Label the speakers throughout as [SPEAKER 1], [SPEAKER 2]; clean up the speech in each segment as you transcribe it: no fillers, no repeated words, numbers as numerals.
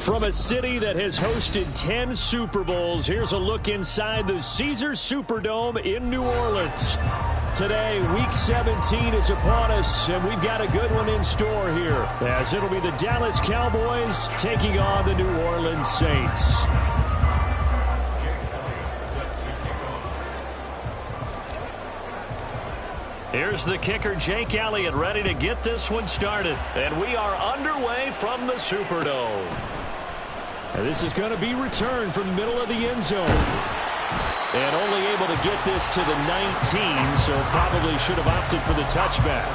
[SPEAKER 1] From a city that has hosted 10 Super Bowls, here's a look inside the Caesars Superdome in New Orleans. Today, Week 17 is upon us, and we've got a good one in store here, as it'll be the Dallas Cowboys taking on the New Orleans Saints. Here's the kicker, Jake Elliott, ready to get this one started. And we are underway from the Superdome. And this is going to be returned from the middle of the end zone. And only able to get this to the 19, so probably should have opted for the touchback.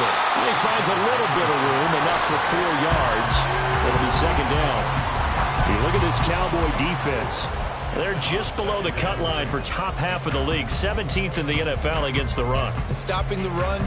[SPEAKER 1] He finds a little bit of room, enough for 4 yards. It'll be second down. You look at this Cowboy defense. They're just below the cut line for top half of the league, 17th in the NFL against the run.
[SPEAKER 2] And stopping the run,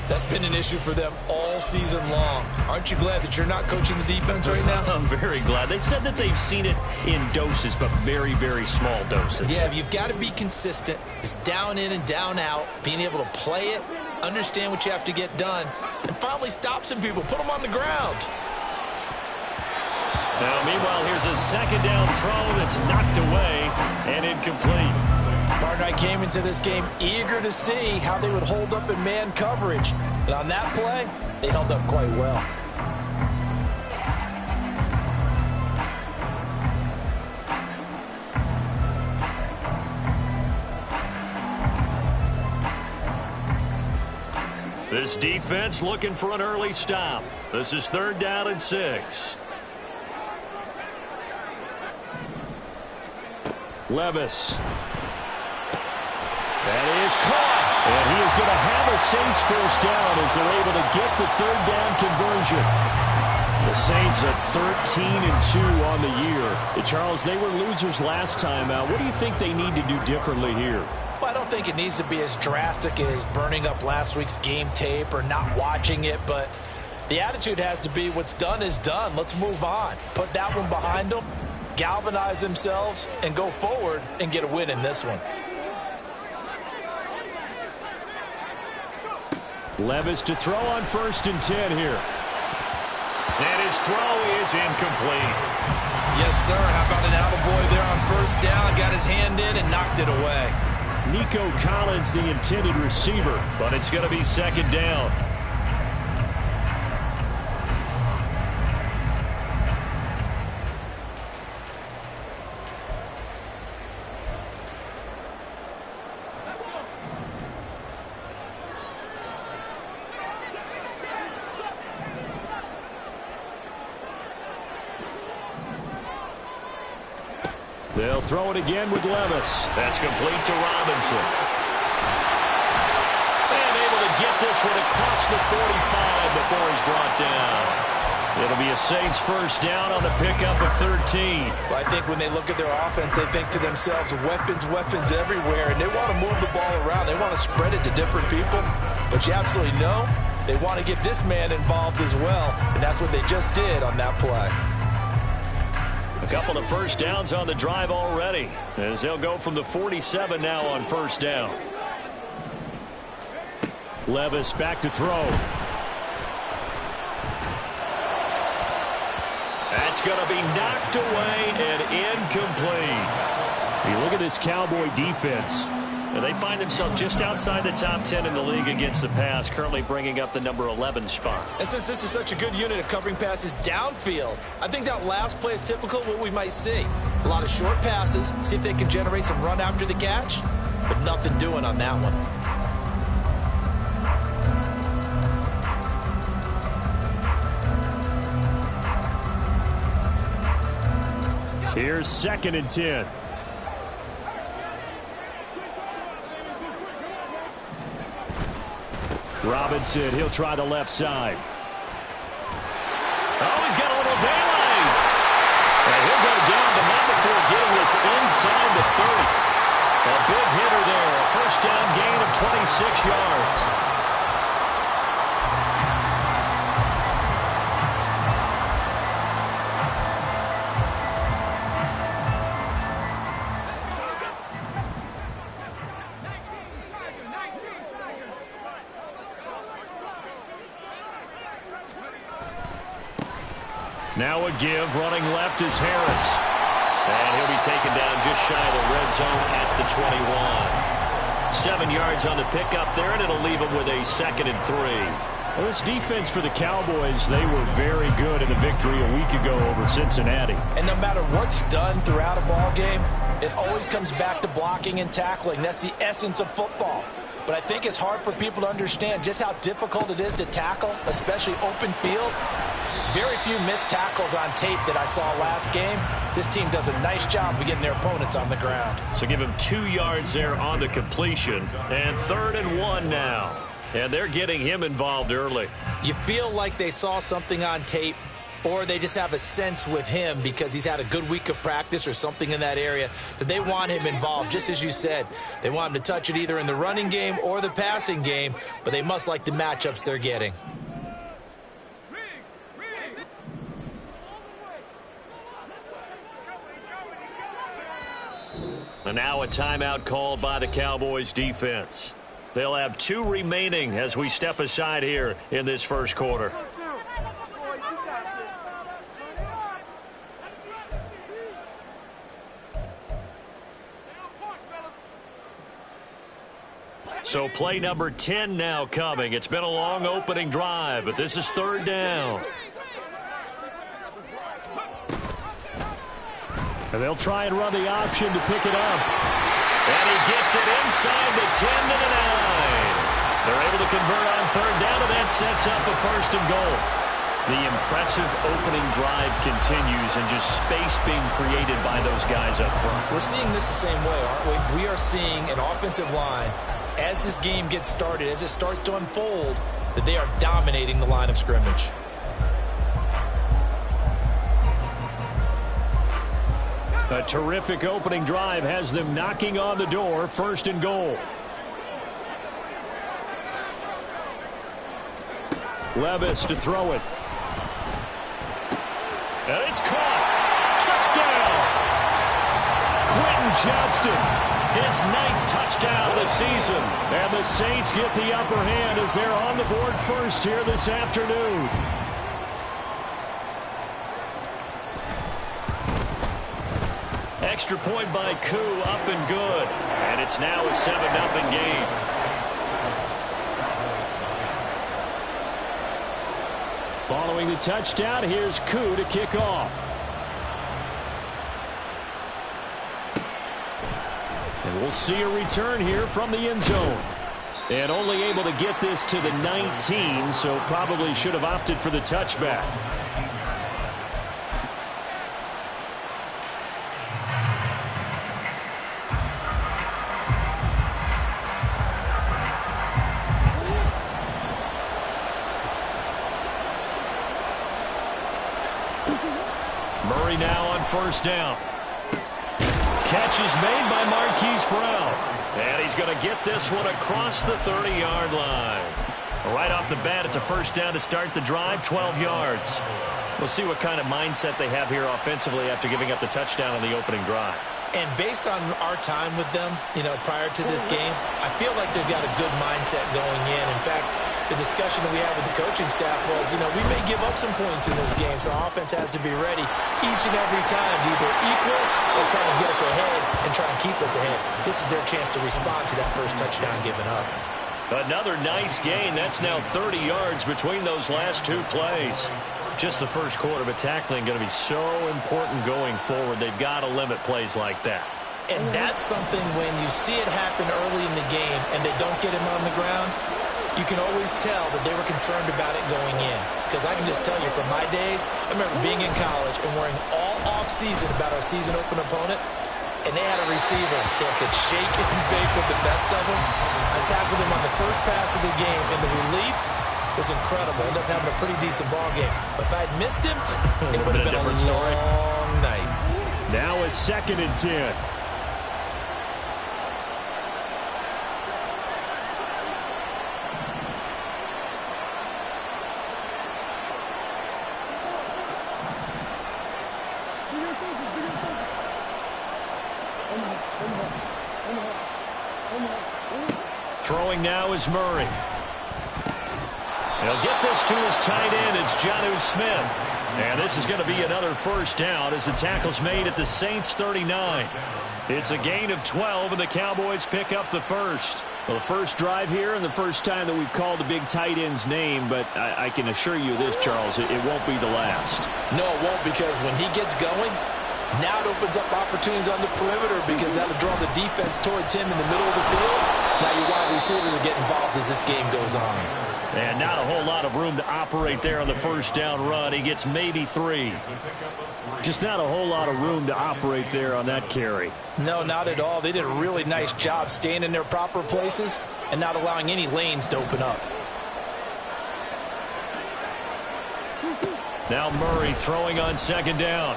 [SPEAKER 2] that's been an issue for them all season long. Aren't you glad that you're not coaching the defense right now?
[SPEAKER 1] I'm very glad. They said that they've seen it in doses, but very, very small doses.
[SPEAKER 2] Yeah, you've got to be consistent. It's down in and down out, being able to play it, understand what you have to get done, and finally stop some people, put them on the ground.
[SPEAKER 1] Now, meanwhile, here's a second down throw that's knocked away and incomplete.
[SPEAKER 3] Partner, I came into this game eager to see how they would hold up in man coverage. And on that play, they held up quite well.
[SPEAKER 1] This defense looking for an early stop. This is 3rd down and 6. Levis. That is caught. And he is going to have a Saints first down as they're able to get the 3rd down conversion. The Saints at 13-2 on the year. Charles, they were losers last time out. What do you think they need to do differently here?
[SPEAKER 3] Well, I don't think it needs to be as drastic as burning up last week's game tape or not watching it, but the attitude has to be what's done is done. Let's move on. Put that one behind them, galvanize themselves, and go forward and get a win in this one.
[SPEAKER 1] Levis to throw on 1st and 10 here. And his throw is incomplete.
[SPEAKER 2] Yes, sir. How about an attaboy there on 1st down? Got his hand in and knocked it away.
[SPEAKER 1] Nico Collins, the intended receiver, but it's going to be 2nd down. They'll throw it again with Levis. That's complete to Robinson. And able to get this one across the 45 before he's brought down. It'll be a Saints first down on the pickup of 13.
[SPEAKER 3] Well, I think when they look at their offense, they think to themselves, weapons, weapons everywhere, and they want to move the ball around. They want to spread it to different people. But you absolutely know they want to get this man involved as well, and that's what they just did on that play.
[SPEAKER 1] A couple of first downs on the drive already, as they'll go from the 47 now on 1st down. Levis back to throw. That's going to be knocked away and incomplete. You look at this Cowboy defense. And they find themselves just outside the top 10 in the league against the pass, currently bringing up the number 11 spot.
[SPEAKER 2] And since this is such a good unit of covering passes downfield, I think that last play is typical of what we might see. A lot of short passes, see if they can generate some run after the catch, but nothing doing on that one.
[SPEAKER 1] Here's 2nd and 10. Robinson, he'll try the left side. Oh, he's got a little daylight. And he'll go down, but not before 30. A big hitter there. A first down gain of 26 yards. Now a give, running left is Harris. And he'll be taken down just shy of the red zone at the 21. 7 yards on the pickup there, and it'll leave him with a 2nd and 3.
[SPEAKER 4] Well, this defense for the Cowboys, they were very good in the victory a week ago over Cincinnati.
[SPEAKER 3] And no matter what's done throughout a ball game, it always comes back to blocking and tackling. That's the essence of football. But I think it's hard for people to understand just how difficult it is to tackle, especially open field. Very few missed tackles on tape that I saw last game. This team does a nice job of getting their opponents on the ground.
[SPEAKER 1] So give him 2 yards there on the completion. And 3rd and 1 now. And they're getting him involved early.
[SPEAKER 2] You feel like they saw something on tape, or they just have a sense with him because he's had a good week of practice or something in that area that they want him involved. Just as you said, they want him to touch it either in the running game or the passing game, but they must like the matchups they're getting.
[SPEAKER 1] And now a timeout called by the Cowboys defense. They'll have 2 remaining as we step aside here in this first quarter. So play number 10 now coming. It's been a long opening drive, but this is 3rd down.
[SPEAKER 4] And they'll try and run the option to pick it up.
[SPEAKER 1] And he gets it inside the 10 to the 9. They're able to convert on 3rd down, and that sets up a 1st and goal. The impressive opening drive continues, and just space being created by those guys up front.
[SPEAKER 2] We're seeing this the same way, aren't we? We are seeing an offensive line, as this game gets started, as it starts to unfold, that they are dominating the line of scrimmage.
[SPEAKER 4] A terrific opening drive has them knocking on the door. 1st and goal. Levis to throw it.
[SPEAKER 1] And it's caught. Touchdown.
[SPEAKER 4] Quentin Johnston.
[SPEAKER 1] His 9th touchdown of the season.
[SPEAKER 4] And the Saints get the upper hand as they're on the board first here this afternoon.
[SPEAKER 1] Extra point by Koo, up and good. And it's now a 7-0 game.
[SPEAKER 4] Following the touchdown, here's Koo to kick off. And we'll see a return here from the end zone. And only able to get this to the 19, so probably should have opted for the touchback.
[SPEAKER 1] Murray now on 1st down. Catch is made by Marquise Brown. And he's going to get this one across the 30-yard line. Right off the bat, it's a 1st down to start the drive, 12 yards. We'll see what kind of mindset they have here offensively after giving up the touchdown on the opening drive.
[SPEAKER 2] And based on our time with them, prior to this game, I feel like they've got a good mindset going in. In fact, the discussion that we had with the coaching staff was, we may give up some points in this game, so our offense has to be ready each and every time to either equal or try to get us ahead and try and keep us ahead. This is their chance to respond to that first touchdown given up.
[SPEAKER 1] Another nice gain. That's now 30 yards between those last 2 plays. Just the first quarter, but tackling going to be so important going forward. They've got to limit plays like that.
[SPEAKER 2] And that's something when you see it happen early in the game and they don't get him on the ground, you can always tell that they were concerned about it going in. Because I can just tell you from my days, I remember being in college and worrying all off-season about our season open opponent, and they had a receiver that could shake and bake with the best of them. I tackled him on the first pass of the game, and the relief was incredible. Ended up having a pretty decent ball game. But if I'd missed him, it would have been a long night.
[SPEAKER 4] Now a 2nd and 10.
[SPEAKER 1] Throwing now is Murray. He'll get this to his tight end. It's Jonnu Smith. And this is going to be another first down as the tackle's made at the Saints 39. It's a gain of 12, and the Cowboys pick up the first.
[SPEAKER 4] Well, the first drive here and the first time that we've called the big tight end's name, but I can assure you this, Charles, it won't be the last.
[SPEAKER 3] No, it won't, because when he gets going, now it opens up opportunities on the perimeter because that'll draw the defense towards him in the middle of the field. Now your wide receivers will get involved as this game goes on.
[SPEAKER 1] And not a whole lot of room to operate there on the first down run. He gets maybe 3.
[SPEAKER 4] Just not a whole lot of room to operate there on that carry.
[SPEAKER 3] No, not at all. They did a really nice job staying in their proper places and not allowing any lanes to open up.
[SPEAKER 1] Now Murray throwing on second down.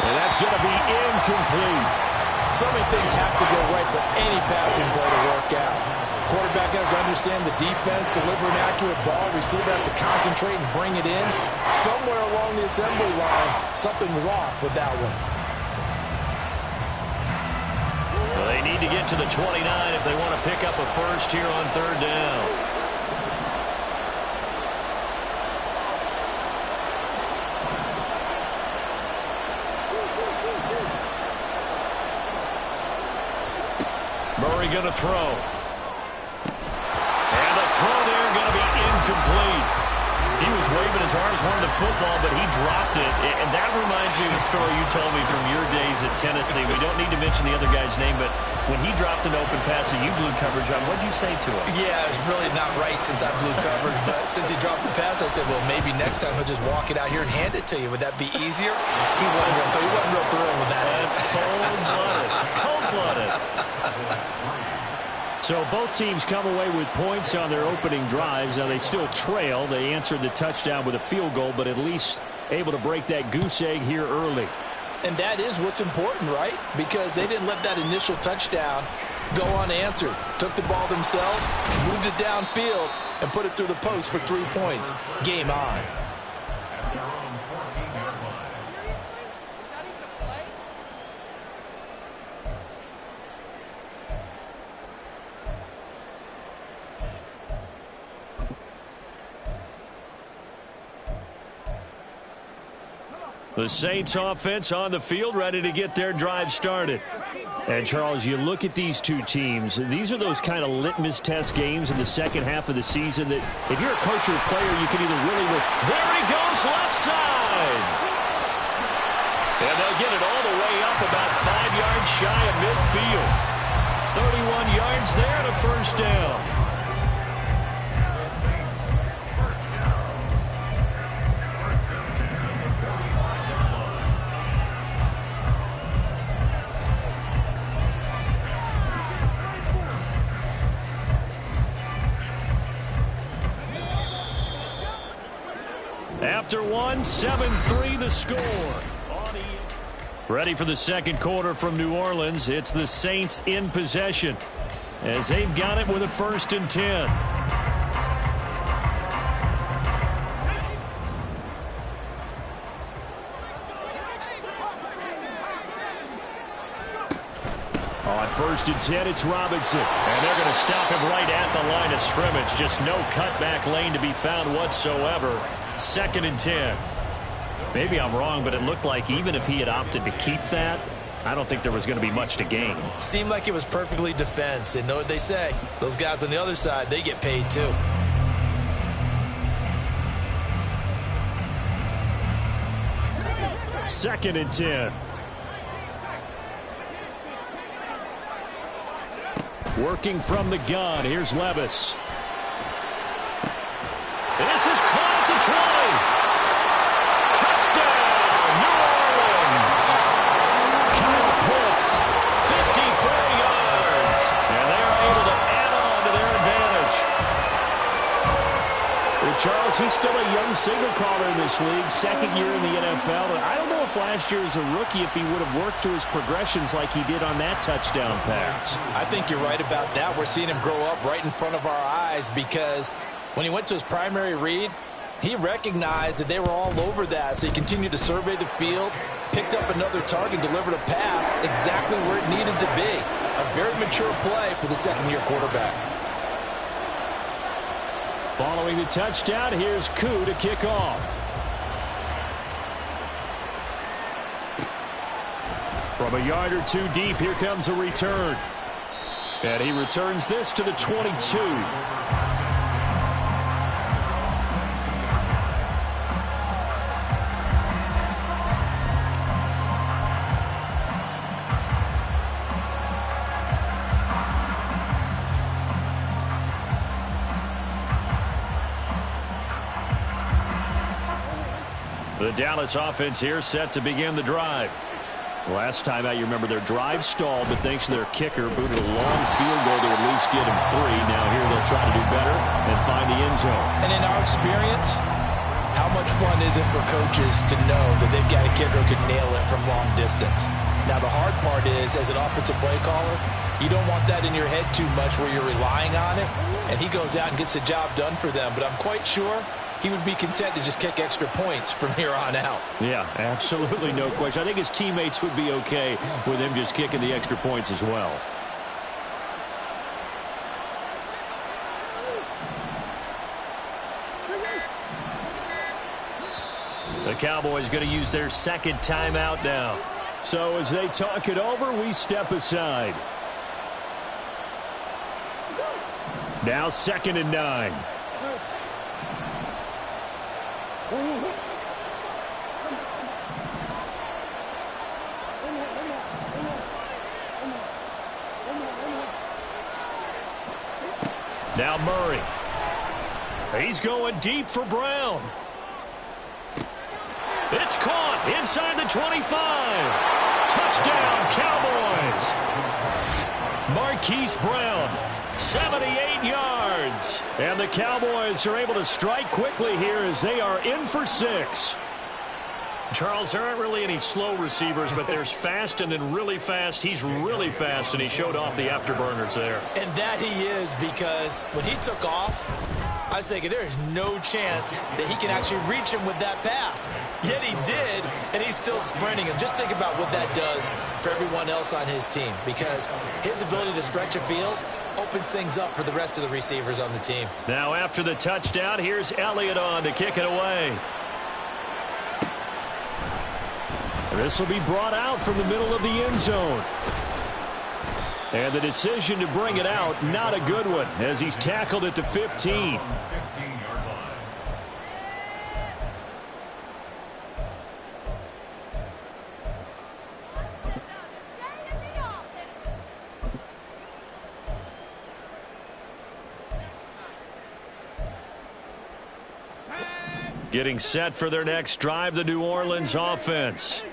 [SPEAKER 4] And that's going to be incomplete.
[SPEAKER 3] So many things have to go right for any passing play to work out. Quarterback has to understand the defense, deliver an accurate ball. Receiver has to concentrate and bring it in. Somewhere along the assembly line, something was off with that one.
[SPEAKER 1] Well, they need to get to the 29 if they want to pick up a first here on third down. Murray going to throw. And the throw there going to be incomplete. He was waving his arms, wanted the football, but he dropped it. And that reminds me of the story you told me from your days at Tennessee. We don't need to mention the other guy's name, but when he dropped an open pass and you blew coverage on, what did you say to him?
[SPEAKER 2] Yeah, it's really not right since I blew coverage, but since he dropped the pass, I said, well, maybe next time he'll just walk it out here and hand it to you. Would that be easier? He wasn't real thrilled with that.
[SPEAKER 1] That's cold-blooded. Cold-blooded.
[SPEAKER 4] So both teams come away with points on their opening drives. Now they still trail. They answered the touchdown with a field goal, but at least able to break that goose egg here early.
[SPEAKER 3] And that is what's important, right? Because they didn't let that initial touchdown go unanswered. Took the ball themselves, moved it downfield, and put it through the post for 3 points. Game on.
[SPEAKER 1] The Saints offense on the field, ready to get their drive started.
[SPEAKER 4] And, Charles, you look at these two teams. These are those kind of litmus test games in the second half of the season that if you're a coach or a player, you can either really look.
[SPEAKER 1] There he goes, left side. And they'll get it all the way up about 5 yards shy of midfield. 31 yards there and a first down. After one, 7-3 the score. Ready for the second quarter from New Orleans. It's the Saints in possession as they've got it with a 1st and 10. On 1st and 10, it's Robinson. And they're going to stop him right at the line of scrimmage. Just no cutback lane to be found whatsoever. 2nd and 10. Maybe I'm wrong, but it looked like even if he had opted to keep that, I don't think there was going to be much to gain.
[SPEAKER 2] Seemed like it was perfectly defense. And know what they say? Those guys on the other side, they get paid too.
[SPEAKER 4] Second and 10. Working from the gun. Here's Levis.
[SPEAKER 1] This is caught at the 20. Touchdown, New Orleans. Kyle Pitts, 54 yards. And they're able to add on to their advantage.
[SPEAKER 4] Well, Charles, he's still a young signal caller in this league. 2nd year in the NFL. And I don't know if last year as a rookie if he would have worked through his progressions like he did on that touchdown pass.
[SPEAKER 3] I think you're right about that. We're seeing him grow up right in front of our eyes because when he went to his primary read, he recognized that they were all over that, so he continued to survey the field, picked up another target, delivered a pass exactly where it needed to be.
[SPEAKER 2] A very mature play for the second-year quarterback.
[SPEAKER 1] Following the touchdown, here's Koo to kick off. From a yard or two deep, here comes a return. And he returns this to the 22. The Dallas offense here set to begin the drive. Last time out, you remember their drive stalled, but thanks to their kicker, booted a long field goal to at least get him 3. Now here they'll try to do better and find the end zone.
[SPEAKER 2] And in our experience, how much fun is it for coaches to know that they've got a kicker who can nail it from long distance? Now the hard part is, as an offensive play caller, you don't want that in your head too much where you're relying on it, and he goes out and gets the job done for them. But I'm quite sure he would be content to just kick extra points from here on out.
[SPEAKER 1] Yeah, absolutely no question. I think his teammates would be okay with him just kicking the extra points as well. The Cowboys going to use their second timeout now. So as they talk it over, we step aside. Now 2nd and 9. Now Murray. He's going deep for Brown. It's caught inside the 25. Touchdown, Cowboys. Marquise Brown, 78 yards. And the Cowboys are able to strike quickly here as they are in for 6. Charles, there aren't really any slow receivers, but there's fast and then really fast. He's really fast, and he showed off the afterburners there.
[SPEAKER 2] And that he is, because when he took off, I was thinking there's no chance that he can actually reach him with that pass. Yet he did, and he's still sprinting. And just think about what that does for everyone else on his team, because his ability to stretch a field opens things up for the rest of the receivers on the team.
[SPEAKER 1] Now after the touchdown, here's Elliott on to kick it away. This will be brought out from the middle of the end zone. And the decision to bring it out, not a good one, as he's tackled at the 15. Getting set for their next drive, the New Orleans offense.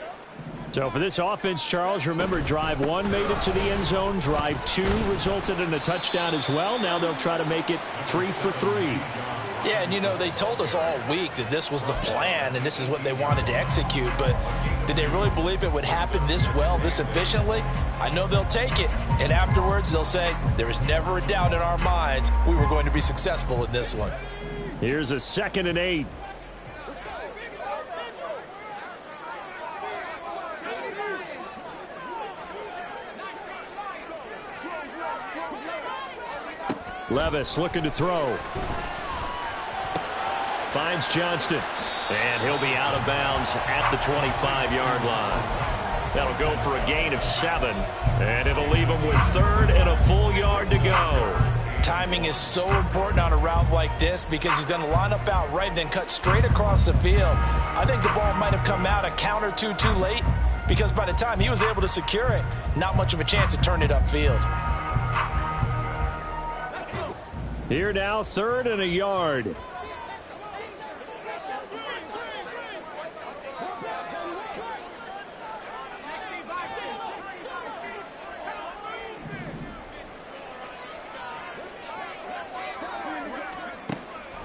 [SPEAKER 1] So for this offense, Charles, remember drive 1 made it to the end zone. Drive 2 resulted in a touchdown as well. Now they'll try to make it 3 for 3.
[SPEAKER 3] Yeah, and you know, they told us all week that this was the plan and this is what they wanted to execute, but did they really believe it would happen this well, this efficiently? I know they'll take it, and afterwards they'll say, there was never a doubt in our minds we were going to be successful in this one.
[SPEAKER 1] Here's a 2nd and 8. Levis looking to throw. Finds Johnston. And he'll be out of bounds at the 25-yard line. That'll go for a gain of 7. And it'll leave him with 3rd and a full yard to go.
[SPEAKER 3] Timing is so important on a route like this because he's going to line up out right and then cut straight across the field. I think the ball might have come out a count or two too late because by the time he was able to secure it, not much of a chance to turn it upfield.
[SPEAKER 1] Here now, 3rd and a yard.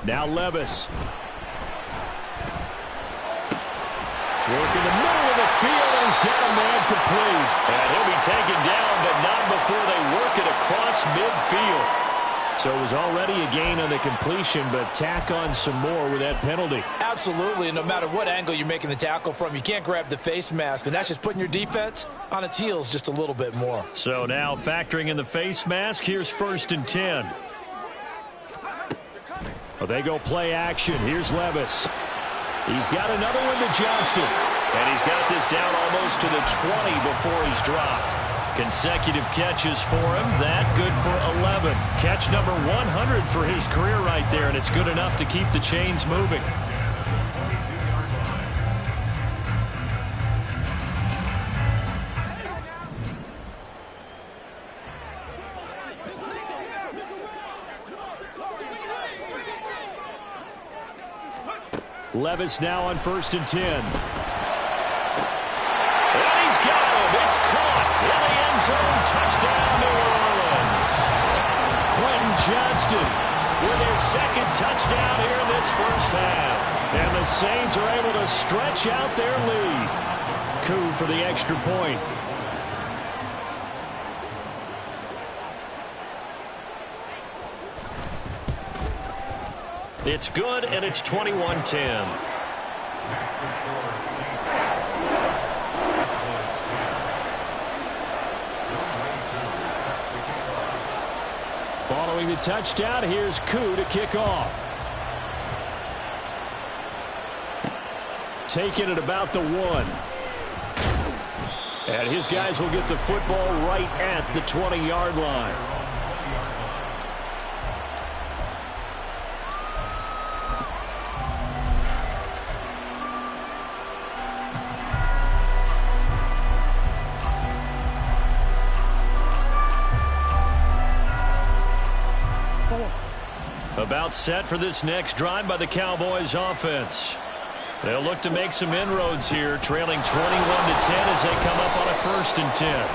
[SPEAKER 1] Now Levis. Work in the middle of the field, and he's got a man complete. And he'll be taken down, but not before they work it across midfield.
[SPEAKER 4] So it was already a gain on the completion, but tack on some more with that penalty.
[SPEAKER 3] Absolutely, and no matter what angle you're making the tackle from, you can't grab the face mask, and that's just putting your defense on its heels just a little bit more.
[SPEAKER 1] So now factoring in the face mask, here's 1st and 10. Well, they go play action. Here's Levis. He's got another one to Johnston. And he's got this down almost to the 20 before he's dropped. Consecutive catches for him. That good for 11. Catch number 100 for his career right there, and it's good enough to keep the chains moving. Levis now on 1st and 10. And he's got him. It's caught in the end zone. Touchdown, New Orleans. Quentin Johnston with his 2nd touchdown here in this first half. And the Saints are able to stretch out their lead. Coup for the extra point. It's good, and it's 21-10. Following the touchdown, here's Coup to kick off. Taking it about the 1. And his guys will get the football right at the 20-yard line. About set for this next drive by the Cowboys offense. They'll look to make some inroads here, trailing 21-10 as they come up on a 1st and 10.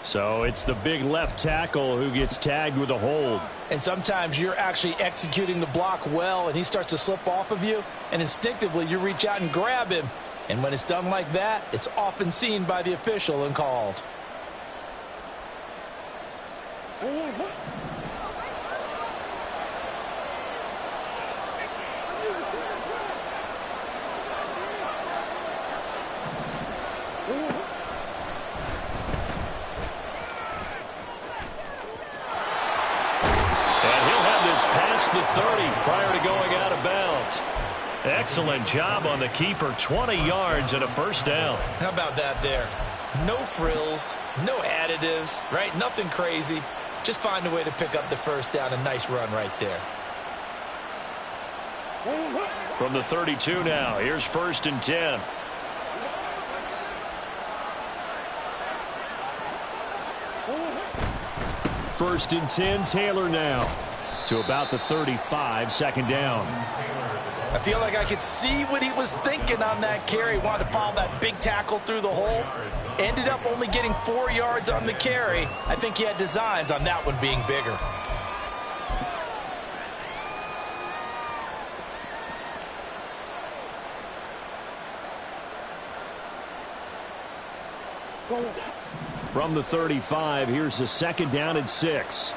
[SPEAKER 1] So it's the big left tackle who gets tagged with a hold.
[SPEAKER 3] And sometimes you're actually executing the block well, and he starts to slip off of you, and instinctively you reach out and grab him. And when it's done like that, it's often seen by the official and called.
[SPEAKER 1] Past the 30 prior to going out of bounds. Excellent job on the keeper. 20 yards and a 1st down.
[SPEAKER 2] How about that there? No frills, no additives, right? Nothing crazy. Just find a way to pick up the 1st down. A nice run right there.
[SPEAKER 1] From the 32 now, here's 1st and 10. First and 10, Taylor now. To about the 35, 2nd down.
[SPEAKER 3] I feel like I could see what he was thinking on that carry. Wanted to follow that big tackle through the hole. Ended up only getting 4 yards on the carry. I think he had designs on that one being bigger.
[SPEAKER 1] From the 35, here's the 2nd down and 6.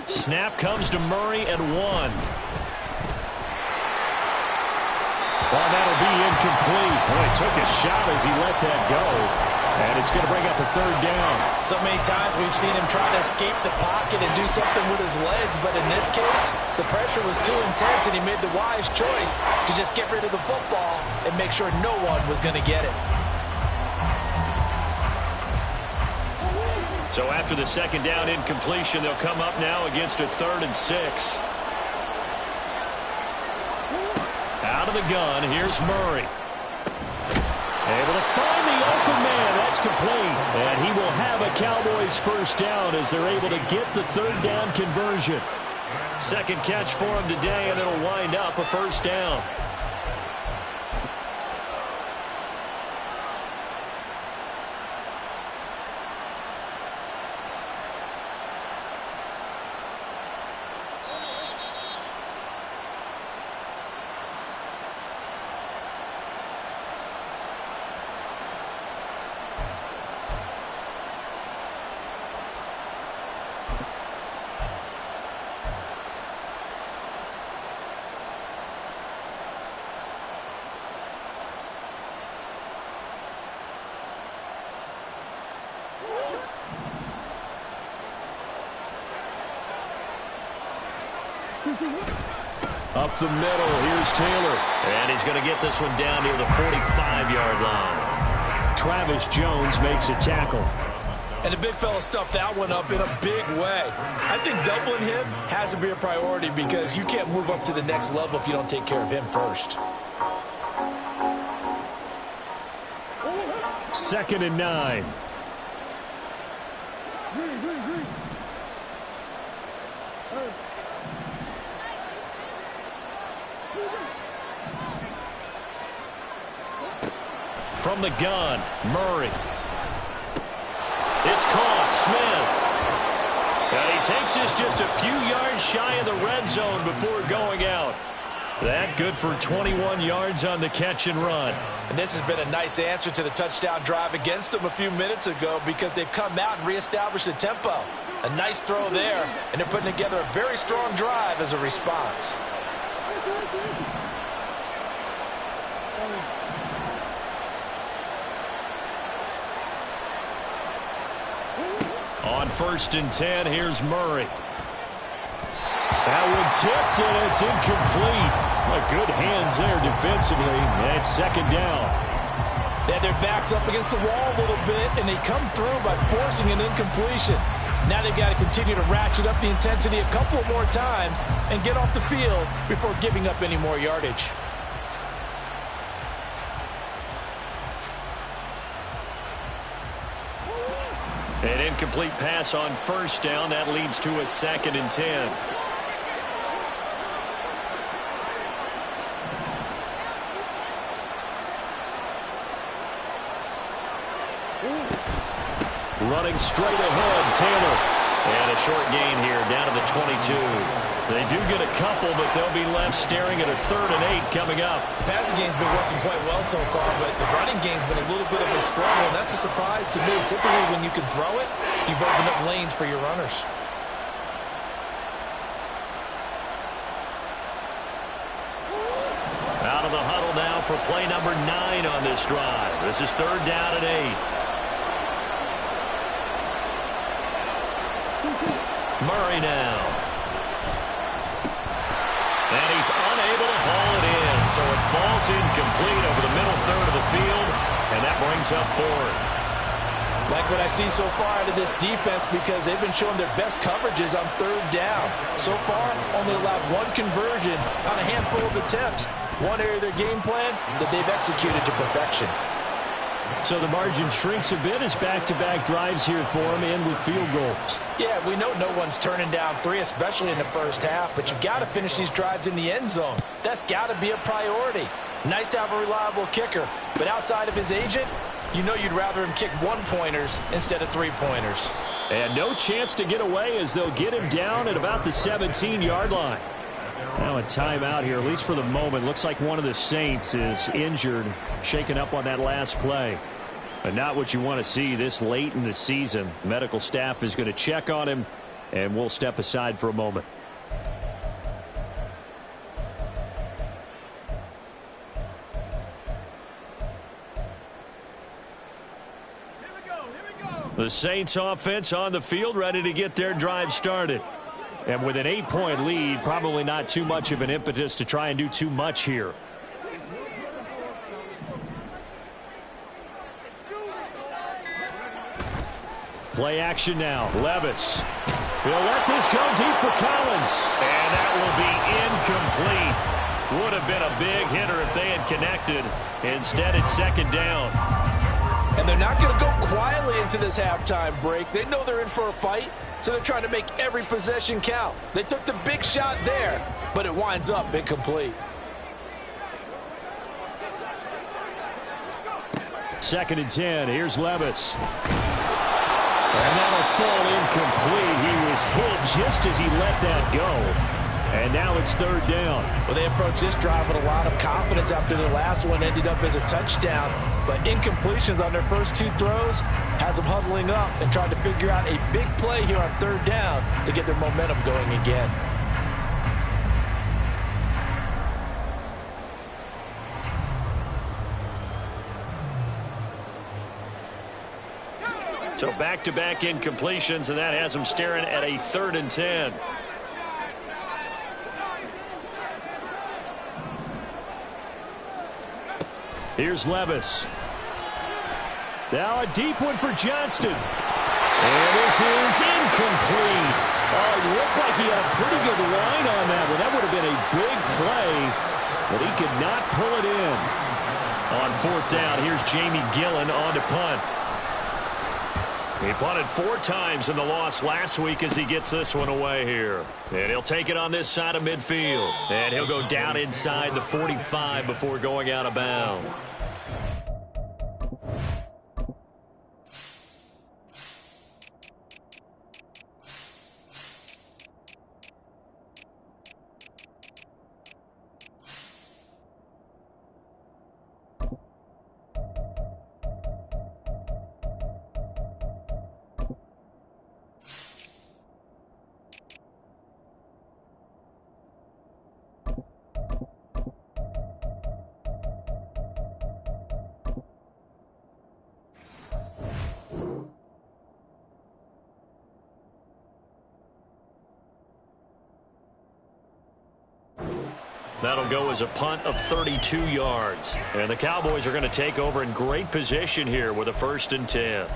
[SPEAKER 1] Snap comes to Murray at 1. Well, that'll be incomplete. Boy, took a shot as he let that go. And it's going to bring up a 3rd down.
[SPEAKER 3] So many times we've seen him try to escape the pocket and do something with his legs. But in this case, the pressure was too intense, and he made the wise choice to just get rid of the football and make sure no one was going to get it.
[SPEAKER 1] So after the 2nd down incompletion, they'll come up now against a 3rd and 6. Out of the gun, here's Murray. Able to find the open man. That's complete. And he will have a Cowboys 1st down as they're able to get the 3rd down conversion. 2nd catch for him today, and it'll wind up a 1st down. Up the middle, here's Taylor. And he's going to get this one down near the 45-yard line.
[SPEAKER 4] Travis Jones makes a tackle.
[SPEAKER 2] And the big fella stuffed that one up in a big way. I think doubling him has to be a priority because you can't move up to the next level if you don't take care of him first.
[SPEAKER 4] 2nd and 9.
[SPEAKER 1] From the gun, Murray. It's caught, Smith. And he takes this just a few yards shy of the red zone before going out. That good for 21 yards on the catch and run.
[SPEAKER 3] And this has been a nice answer to the touchdown drive against them a few minutes ago because they've come out and reestablished the tempo. A nice throw there, and they're putting together a very strong drive as a response.
[SPEAKER 1] On 1st and 10, here's Murray.
[SPEAKER 4] That one tipped, and it's incomplete. Good hands there defensively. That's 2nd down.
[SPEAKER 3] They had their backs up against the wall a little bit, and they come through by forcing an incompletion. Now they've got to continue to ratchet up the intensity a couple more times and get off the field before giving up any more yardage.
[SPEAKER 1] An incomplete pass on 1st down. That leads to a 2nd and 10. Running straight ahead, Taylor. And a short gain here down to the 22. They do get a couple, but they'll be left staring at a 3rd and 8 coming up.
[SPEAKER 2] The passing game's been working quite well so far, but the running game's been a little bit of a struggle, and that's a surprise to me. Typically, when you can throw it, you've opened up lanes for your runners.
[SPEAKER 1] Out of the huddle now for play number 9 on this drive. This is 3rd down and 8. Murray now. And he's unable to haul it in, so it falls incomplete over the middle 3rd of the field, and that brings up 4th.
[SPEAKER 3] Like what I see so far out of this defense because they've been showing their best coverages on 3rd down. So far, only allowed 1 conversion on a handful of attempts. One area of their game plan that they've executed to perfection.
[SPEAKER 4] So the margin shrinks a bit as back-to-back drives here for them and with field goals.
[SPEAKER 3] Yeah, we know no one's turning down 3, especially in the first half, but you've got to finish these drives in the end zone. That's got to be a priority. Nice to have a reliable kicker, but outside of his agent, you know you'd rather him kick 1-pointers instead of 3-pointers.
[SPEAKER 4] And no chance to get away as they'll get him down at about the 17-yard line. Now a timeout here, at least for the moment. Looks like one of the Saints is injured, shaken up on that last play. But not what you want to see this late in the season. Medical staff is going to check on him, and we'll step aside for a moment. The Saints offense on the field, ready to get their drive started. And with an 8-point lead, probably not too much of an impetus to try and do too much here. Play action now. Levis. He'll let this go deep for Collins.
[SPEAKER 1] And that will be incomplete. Would have been a big hitter if they had connected. Instead, it's 2nd down.
[SPEAKER 3] And they're not going to go quietly into this halftime break. They know they're in for a fight, so they're trying to make every possession count. They took the big shot there, but it winds up incomplete.
[SPEAKER 4] 2nd and 10. Here's Levis. And that'll fall incomplete. He was hit just as he let that go. And now it's 3rd down.
[SPEAKER 3] Well, they approached this drive with a lot of confidence after the last one ended up as a touchdown. But incompletions on their first 2 throws has them huddling up and trying to figure out a big play here on 3rd down to get their momentum going again.
[SPEAKER 1] So back-to-back incompletions, and that has him staring at a 3rd and 10.
[SPEAKER 4] Here's Levis. Now a deep one for Johnston. And this is incomplete. Oh, it looked like he had a pretty good line on that one. That would have been a big play, but he could not pull it in. On 4th down, here's Jamie Gillen on to punt. He punted 4 times in the loss last week as he gets this one away here. And he'll take it on this side of midfield. And he'll go down inside the 45 before going out of bounds.
[SPEAKER 1] That'll go as a punt of 32 yards. And the Cowboys are going to take over in great position here with a 1st and 10.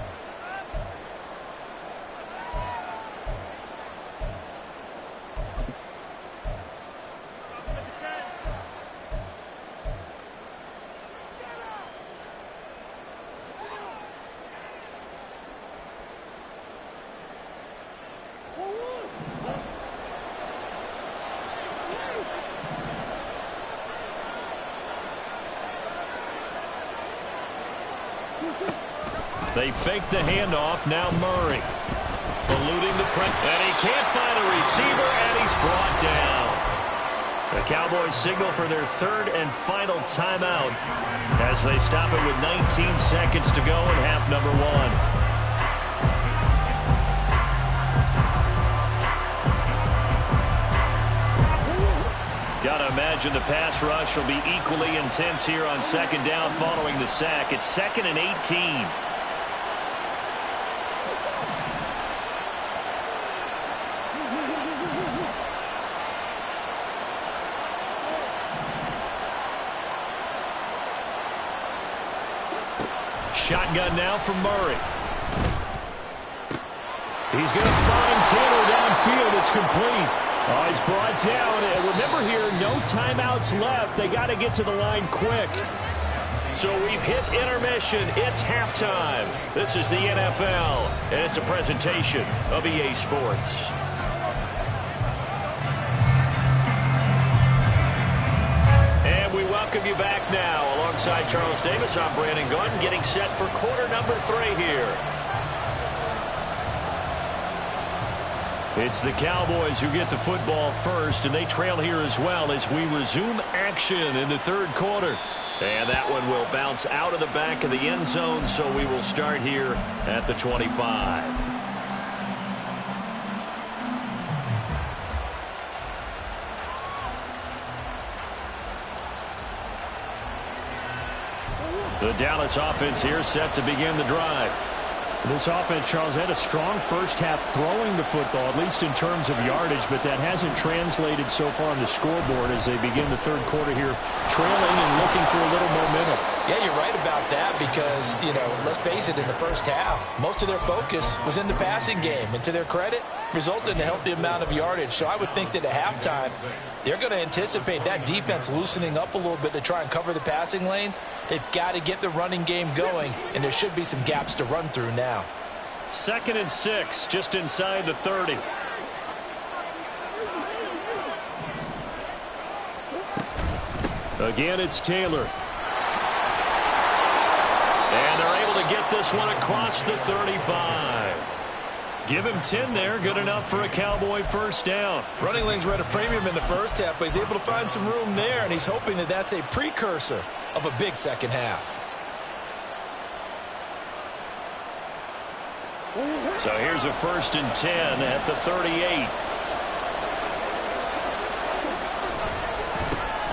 [SPEAKER 1] They fake the handoff. Now Murray. Eluding the press. And he can't find a receiver, and he's brought down. The Cowboys signal for their 3rd and final timeout as they stop it with 19 seconds to go in half number 1. Got to imagine the pass rush will be equally intense here on 2nd down following the sack. It's 2nd and 18. Shotgun now from Murray. He's going to find Taylor downfield. It's complete. Oh, he's brought down. And remember here, no timeouts left. They got to get to the line quick. So we've hit intermission. It's halftime. This is the NFL, and it's a presentation of EA Sports. And we welcome you back now. Alongside Charles Davis, I'm Brandon Gordon, getting set for quarter number 3 here. It's the Cowboys who get the football first, and they trail here as well as we resume action in the 3rd quarter. And that one will bounce out of the back of the end zone, so we will start here at the 25. The Dallas offense here set to begin the drive. This offense, Charles, had a strong first half throwing the football, at least in terms of yardage, but that hasn't translated so far on the scoreboard as they begin the 3rd quarter here, trailing and looking for a little momentum.
[SPEAKER 2] Yeah, you're right about that because, you know, let's face it, in the first half, most of their focus was in the passing game. And to their credit, resulted in a healthy amount of yardage. So I would think that at halftime, they're going to anticipate that defense loosening up a little bit to try and cover the passing lanes. They've got to get the running game going, and there should be some gaps to run through now.
[SPEAKER 1] 2nd and 6, just inside the 30. Again, it's Taylor. And they're able to get this one across the 35. Give him 10 there. Good enough for a Cowboy 1st down.
[SPEAKER 2] Running lanes were at a premium in the first half, but he's able to find some room there, and he's hoping that that's a precursor of a big second half.
[SPEAKER 1] So here's a 1st and 10 at the 38.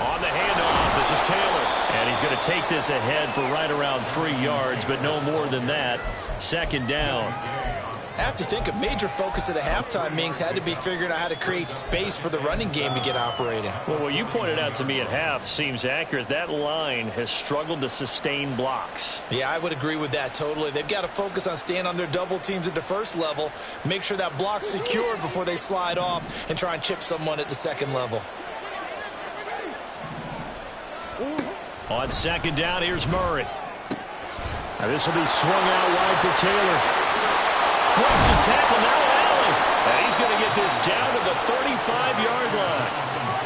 [SPEAKER 1] On the handoff, this is Taylor. And he's going to take this ahead for right around 3 yards, but no more than that. Second down.
[SPEAKER 2] I have to think a major focus of the halftime meetings had to be figuring out how to create space for the running game to get operating.
[SPEAKER 1] Well, what you pointed out to me at half seems accurate. That line has struggled to sustain blocks.
[SPEAKER 2] Yeah, I would agree with that totally. They've got to focus on staying on their double teams at the first level, make sure that block's secured before they slide off and try and chip someone at the second level.
[SPEAKER 1] On second down, here's Murray. Now this will be swung out wide for Taylor. Breaks the tackle, now Allen. And he's going to get this down to the 35-yard line.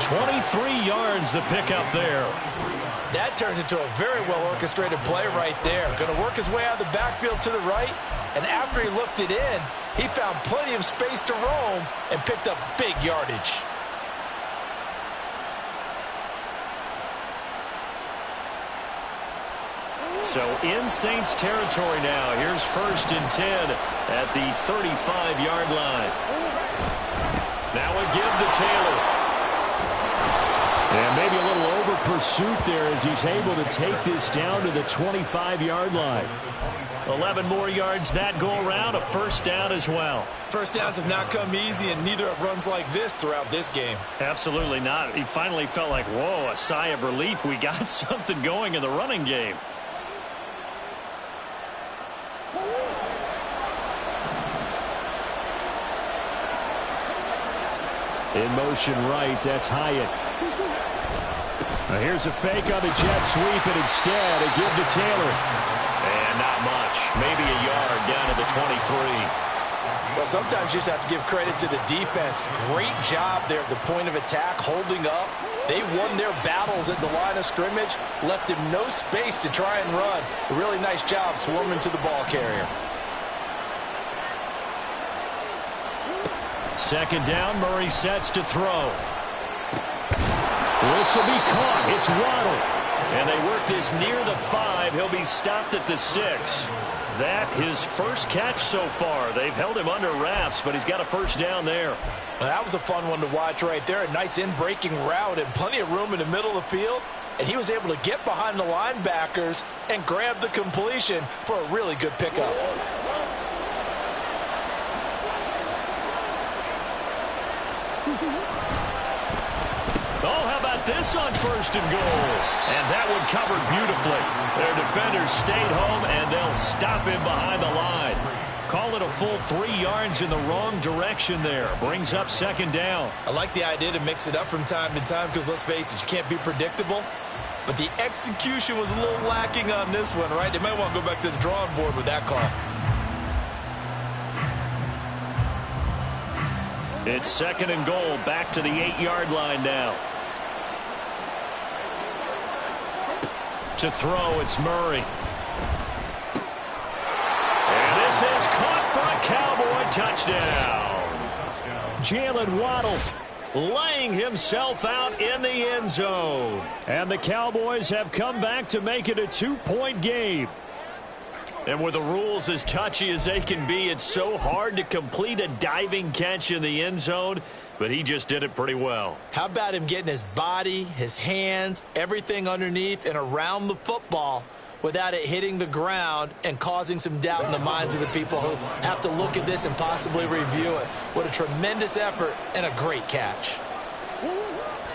[SPEAKER 1] 23 yards the pickup there.
[SPEAKER 3] That turned into a very well-orchestrated play right there. Going to work his way out of the backfield to the right, and after he looked it in, he found plenty of space to roam and picked up big yardage.
[SPEAKER 1] So in Saints territory now. Here's 1st and 10 at the 35-yard line. Now a give to Taylor. And maybe a little over pursuit there as he's able to take this down to the 25-yard line. 11 more yards that go around, a first down as well.
[SPEAKER 2] First downs have not come easy, and neither have runs like this throughout this game.
[SPEAKER 1] Absolutely not. He finally felt like, whoa, a sigh of relief. We got something going in the running game. In motion right, that's Hyatt. Now here's a fake on the jet sweep, and instead a give to Taylor. And not much. Maybe a yard down to the 23.
[SPEAKER 3] Well, sometimes you just have to give credit to the defense. Great job there at the point of attack, holding up. They won their battles at the line of scrimmage, left him no space to try and run. A really nice job swarming to the ball carrier.
[SPEAKER 1] Second down, Murray sets to throw. This will be caught. It's Waddle. And they work this near the 5. He'll be stopped at the 6. That his first catch so far. They've held him under wraps, but he's got a first down there.
[SPEAKER 3] Well, that was a fun one to watch right there. A nice in-breaking route and plenty of room in the middle of the field. And he was able to get behind the linebackers and grab the completion for a really good pickup.
[SPEAKER 1] Oh, how about this on 1st and goal? And that one covered beautifully. Their defenders stayed home, and they'll stop him behind the line. Call it a full 3 yards in the wrong direction there. Brings up second down.
[SPEAKER 2] I like the idea to mix it up from time to time because, let's face it, you can't be predictable. But the execution was a little lacking on this one, right? They might want to go back to the drawing board with that call.
[SPEAKER 1] It's second and goal, back to the 8-yard line now. To throw, it's Murray. And this is caught for a Cowboy touchdown. Jalen Waddle laying himself out in the end zone. And the Cowboys have come back to make it a 2-point game. And with the rules as touchy as they can be, it's so hard to complete a diving catch in the end zone, but he just did it pretty well.
[SPEAKER 2] How about him getting his body, his hands, everything underneath and around the football without it hitting the ground and causing some doubt in the minds of the people who have to look at this and possibly review it. What a tremendous effort and a great catch.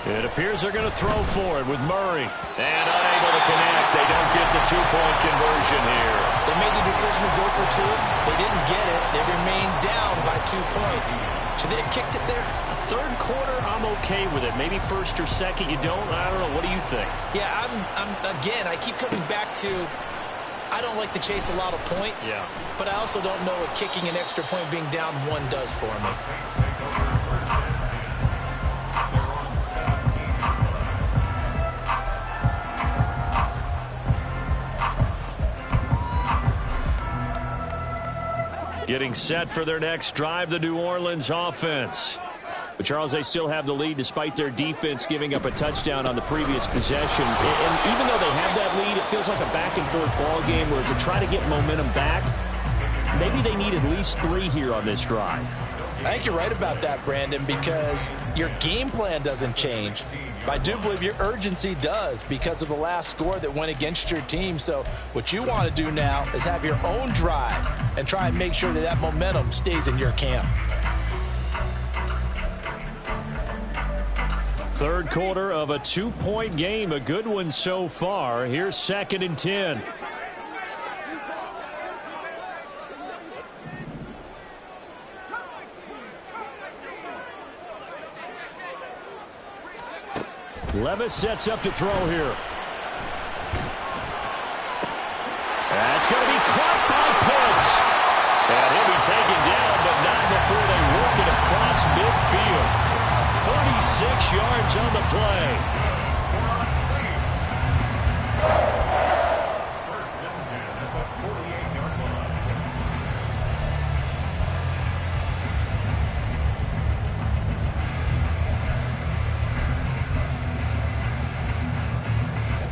[SPEAKER 1] It appears they're going to throw for it with Murray. And unable to connect. They don't get the 2-point conversion here.
[SPEAKER 2] They made the decision to go for 2. They didn't get it. They remained down by 2 points. Should they have kicked it there?
[SPEAKER 1] Third quarter, I'm okay with it. Maybe first or second, you don't. I don't know. What do you think?
[SPEAKER 2] Yeah, again, I keep coming back to I don't like to chase a lot of points.
[SPEAKER 1] Yeah.
[SPEAKER 2] But I also don't know what kicking an extra point being down 1 does for me.
[SPEAKER 1] Getting set for their next drive, the New Orleans offense. But, Charles, they still have the lead despite their defense giving up a touchdown on the previous possession. And even though they have that lead, it feels like a back-and-forth ball game where to try to get momentum back, maybe they need at least 3 here on this drive.
[SPEAKER 3] I think you're right about that, Brandon, because your game plan doesn't change. But I do believe your urgency does because of the last score that went against your team. So what you want to do now is have your own drive and try and make sure that that momentum stays in your camp.
[SPEAKER 4] Third quarter of a 2-point game. A good one so far. Here's 2nd and 10. Levis sets up to throw here. That's going to be caught by Pitts. And he'll be taken down, but not before they work it across midfield. 36 yards on the play.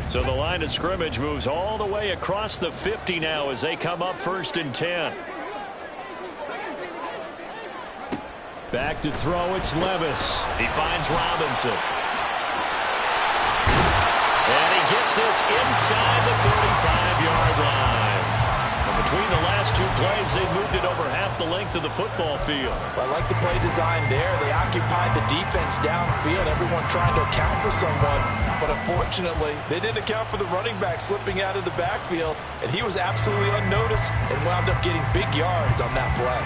[SPEAKER 4] So the line of scrimmage moves all the way across the 50 now as they come up 1st and 10. Back to throw, it's Levis. He finds Robinson. And he gets this inside the 35-yard line. And between the last 2 plays, they moved it over half the length of the football field.
[SPEAKER 3] Well, I like the play design there. They occupied the defense downfield, everyone trying to account for someone. But unfortunately, they didn't account for the running back slipping out of the backfield, and he was absolutely unnoticed and wound up getting big yards on that play.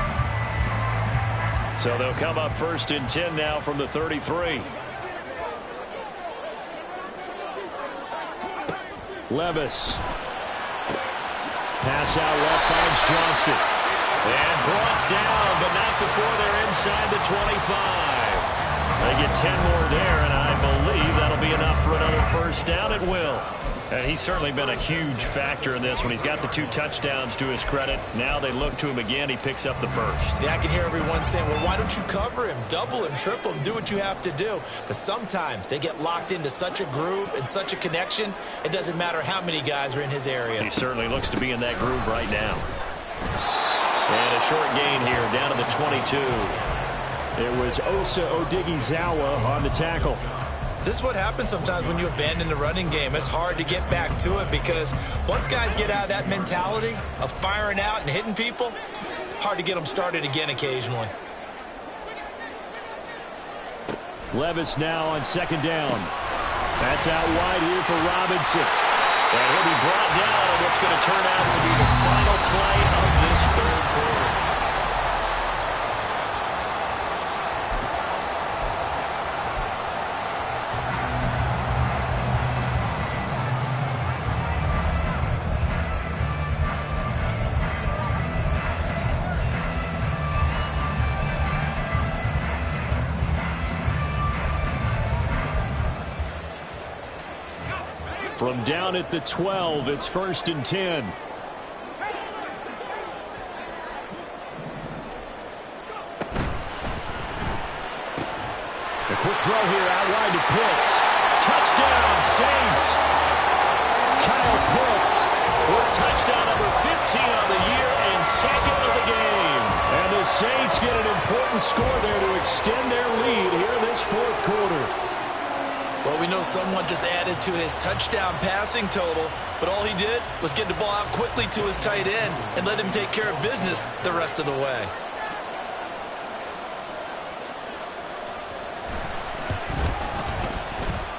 [SPEAKER 4] So they'll come up 1st and 10 now from the 33. Levis. Pass out left, finds Johnston. And brought down, but not before they're inside the 25. They get 10 more there, and I believe that'll be enough for another 1st down at will. And he's certainly been a huge factor in this when he's got the 2 touchdowns to his credit. Now they look to him again. He picks up the 1st.
[SPEAKER 2] Yeah, I can hear everyone saying, well, why don't you cover him, double him, triple him, do what you have to do. But sometimes they get locked into such a groove and such a connection, it doesn't matter how many guys are in his area.
[SPEAKER 4] He certainly looks to be in that groove right now. And a short gain here down to the 22. It was Osa Odighizuwa on the tackle.
[SPEAKER 2] This is what happens sometimes when you abandon the running game. It's hard to get back to it because once guys get out of that mentality of firing out and hitting people, hard to get them started again occasionally.
[SPEAKER 4] Levis now on 2nd down. That's out wide here for Robinson. And he'll be brought down on what's going to turn out to be the final play of this 3rd quarter. From down at the 12, it's 1st and 10. A quick throw here out wide to Pitts. Touchdown, Saints. Kyle Pitts with touchdown number 15 on the year and 2nd of the game. And the Saints get an important score there to extend their lead here in this 4th quarter.
[SPEAKER 2] Well, we know someone just added to his touchdown passing total, but all he did was get the ball out quickly to his tight end and let him take care of business the rest of the way.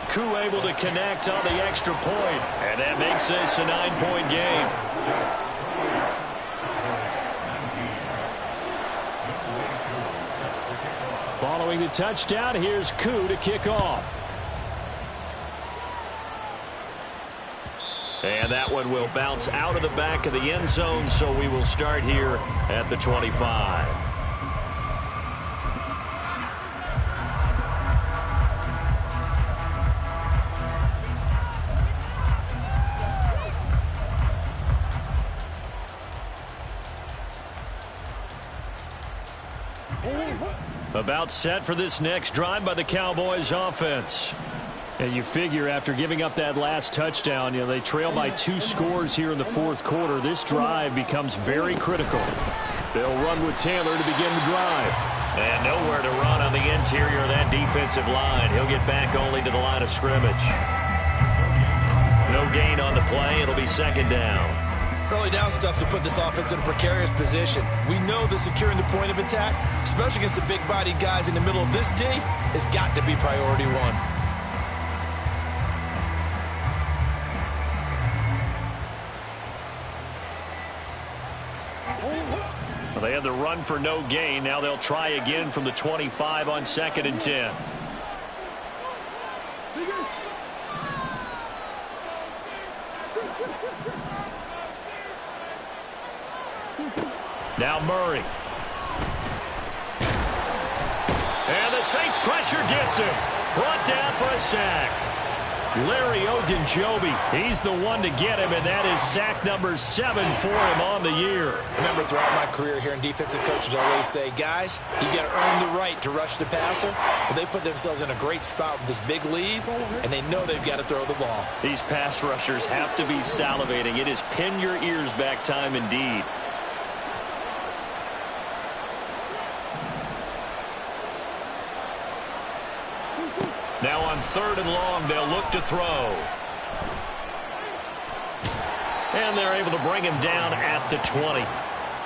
[SPEAKER 4] Koo able to connect on the extra point, and that makes this a 9-point game. Following the touchdown, here's Koo to kick off. And that one will bounce out of the back of the end zone, so we will start here at the 25. About set for this next drive by the Cowboys offense. And you figure after giving up that last touchdown, they trail by 2 scores here in the 4th quarter. This drive becomes very critical. They'll run with Taylor to begin the drive.
[SPEAKER 1] And nowhere to run on the interior of that defensive line. He'll get back only to the line of scrimmage. No gain on the play. It'll be second down.
[SPEAKER 2] Early down stuff to put this offense in a precarious position. We know that securing the point of attack, especially against the big-bodied guys in the middle of this D, has got to be priority one.
[SPEAKER 1] Well, they had the run for no gain. Now they'll try again from the 25 on 2nd and 10. Now Murray. And the Saints pressure gets him. Brought down for a sack. Larry Ogunjobi, he's the one to get him, and that is sack number 7 for him on the year.
[SPEAKER 2] Remember, throughout my career here in defensive coaches always say, guys, you got to earn the right to rush the passer. Well, they put themselves in a great spot with this big lead, and they know they've got to throw the ball.
[SPEAKER 1] These pass rushers have to be salivating. It is pin your ears back time indeed. Now on 3rd and long, they'll look to throw. And they're able to bring him down at the 20.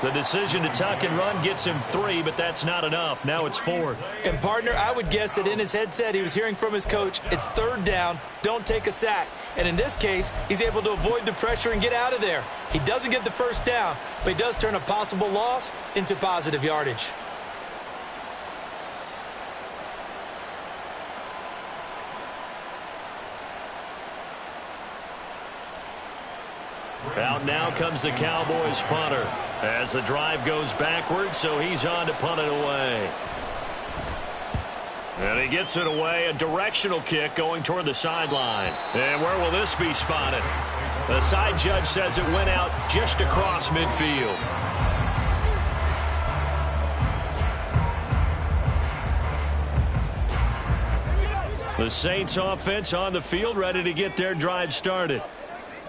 [SPEAKER 1] The decision to tuck and run gets him 3, but that's not enough. Now it's 4th.
[SPEAKER 2] And, partner, I would guess that in his headset he was hearing from his coach, it's 3rd down, don't take a sack. And in this case, he's able to avoid the pressure and get out of there. He doesn't get the 1st down, but he does turn a possible loss into positive yardage.
[SPEAKER 1] Out now comes the Cowboys punter as the drive goes backwards, so he's on to punt it away. And he gets it away, a directional kick going toward the sideline. And where will this be spotted? The side judge says it went out just across midfield. The Saints offense on the field, ready to get their drive started.